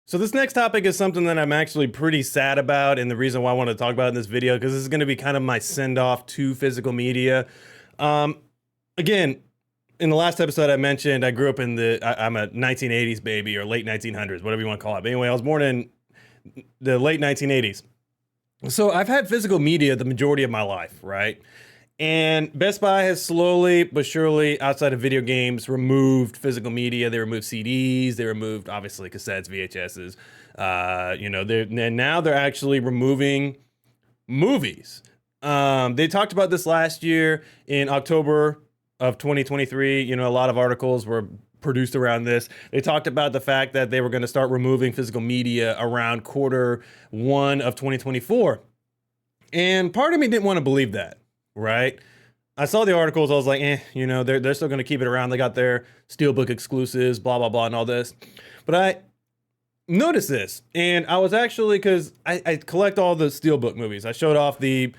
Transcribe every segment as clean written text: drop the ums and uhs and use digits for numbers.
So this next topic is something that I'm actually pretty sad about, and the reason why I want to talk about it in this video, because this is going to be kind of my send-off to physical media. Um, Again, in the last episode I mentioned I grew up in I'm a 1980s baby, or late 1900s, whatever you want to call it. But anyway, I was born in the late 1980s. So I've had physical media the majority of my life, right? And Best Buy has slowly but surely, outside of video games, removed physical media. They removed CDs. They removed, obviously, cassettes, VHSs. And now they're actually removing movies. They talked about this last year in October of 2023. You know, a lot of articles were produced around this. They talked about the fact that they were going to start removing physical media around Q1 of 2024. And part of me didn't want to believe that. Right? I saw the articles. I was like, they're still going to keep it around. They got their Steelbook exclusives, blah, blah, blah, and all this. But I noticed this, and I was actually, because I collect all the Steelbook movies. I showed off the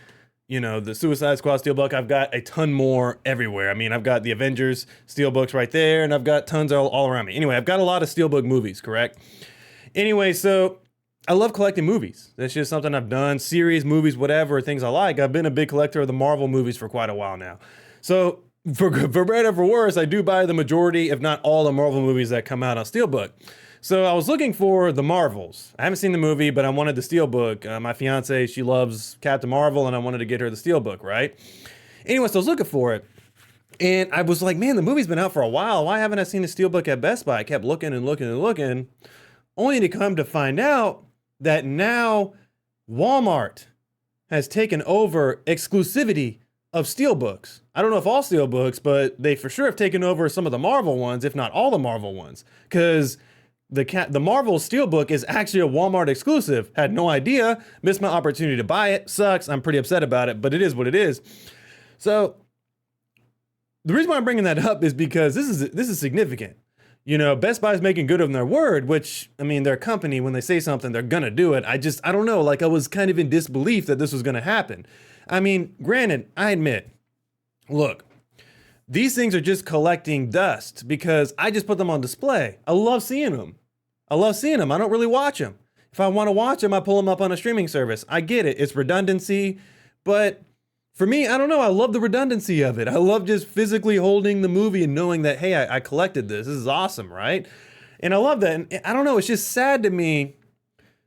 Suicide Squad Steelbook. I've got a ton more everywhere. I mean, I've got the Avengers Steelbooks right there, and I've got tons all around me. Anyway, I've got a lot of Steelbook movies, correct? Anyway, so I love collecting movies. That's just something I've done. Series, movies, whatever, things I like. I've been a big collector of the Marvel movies for quite a while now. So for better or for worse, I do buy the majority, if not all, the Marvel movies that come out on Steelbook. So I was looking for the Marvels. I haven't seen the movie, but I wanted the Steelbook. My fiance, she loves Captain Marvel, and I wanted to get her the Steelbook, right? Anyway, so I was looking for it. And I was like, man, the movie's been out for a while. Why haven't I seen the Steelbook at Best Buy? I kept looking and looking and looking, only to come to find out that now Walmart has taken over exclusivity of Steelbooks. I don't know if all Steelbooks, but they for sure have taken over some of the Marvel ones, if not all the Marvel ones. Because the Marvel Steelbook is actually a Walmart exclusive. Had no idea. Missed my opportunity to buy it. Sucks. I'm pretty upset about it, but it is what it is. So the reason why I'm bringing that up is because this is significant. You know, Best Buy's making good on their word, which, I mean, their company, when they say something, they're gonna do it. I don't know, like I was kind of in disbelief that this was gonna happen. I mean, granted, I admit, look, these things are just collecting dust because I just put them on display. I love seeing them. I don't really watch them. If I wanna watch them, I pull them up on a streaming service. I get it, it's redundancy, but for me, I don't know. I love the redundancy of it. I love just physically holding the movie and knowing that, hey, I collected this. This is awesome, right? And I love that. And I don't know. It's just sad to me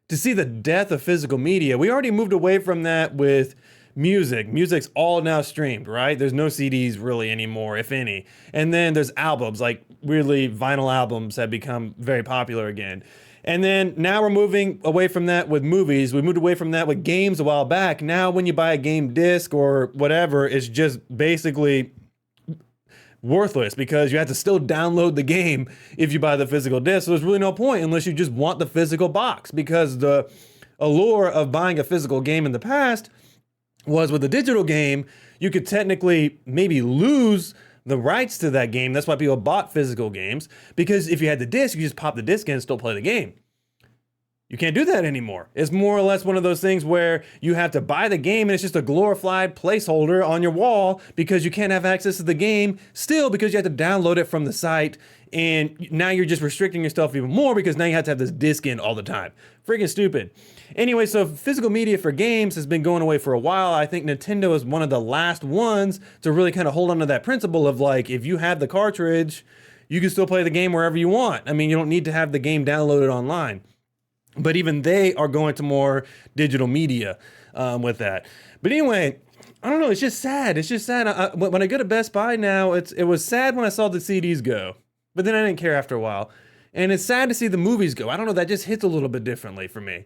to see the death of physical media. We already moved away from that with music. Music's all now streamed, right? There's no CDs really anymore, if any. And then there's albums. Like, weirdly, vinyl albums have become very popular again. And then now we're moving away from that with movies. We moved away from that with games a while back. Now when you buy a game disc or whatever, it's just basically worthless because you have to still download the game if you buy the physical disc. So there's really no point unless you just want the physical box, because the allure of buying a physical game in the past was with a digital game, you could technically maybe lose the rights to that game. That's why people bought physical games, because if you had the disc, you just pop the disc in and still play the game. You can't do that anymore. It's more or less one of those things where you have to buy the game and it's just a glorified placeholder on your wall because you can't have access to the game still, because you have to download it from the site. And now you're just restricting yourself even more because now you have to have this disc in all the time. Freaking stupid. Anyway, so physical media for games has been going away for a while. I think Nintendo is one of the last ones to really kind of hold on to that principle of, like, if you have the cartridge, you can still play the game wherever you want. I mean, you don't need to have the game downloaded online. But even they are going to more digital media with that. But anyway, I don't know. It's just sad. It's just sad. When I go to Best Buy now, it was sad when I saw the CDs go. But then I didn't care after a while. And it's sad to see the movies go. I don't know. That just hits a little bit differently for me.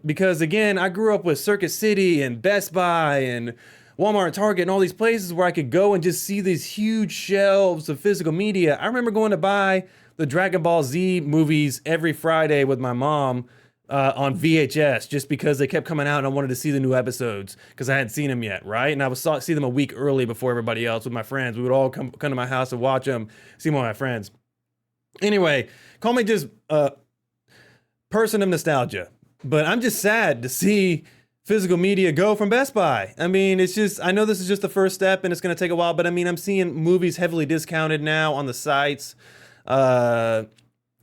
Because, again, I grew up with Circuit City and Best Buy and Walmart and Target and all these places where I could go and just see these huge shelves of physical media. I remember going to buy the Dragon Ball Z movies every Friday with my mom on VHS, just because they kept coming out and I wanted to see the new episodes because I hadn't seen them yet, right? And I would see them a week early before everybody else with my friends. We would all come to my house and watch them, see them with my friends. Anyway, call me just a person of nostalgia, but I'm just sad to see physical media go from Best Buy. I mean, it's just, I know this is just the first step and it's going to take a while, but I mean, I'm seeing movies heavily discounted now on the sites.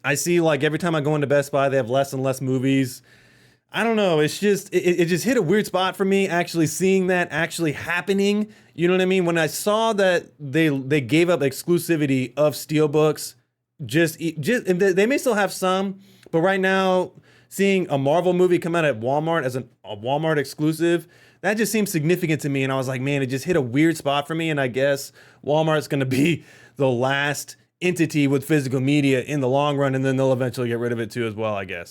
I see like every time I go into Best Buy, they have less and less movies. I don't know. It's just it just hit a weird spot for me actually seeing that actually happening. You know what I mean? When I saw that they gave up exclusivity of steelbooks, just and they may still have some, but right now seeing a Marvel movie come out at Walmart as a Walmart exclusive, that just seems significant to me. And I was like, man, it just hit a weird spot for me. And I guess Walmart's going to be the last entity with physical media in the long run, and then they'll eventually get rid of it too as well, I guess.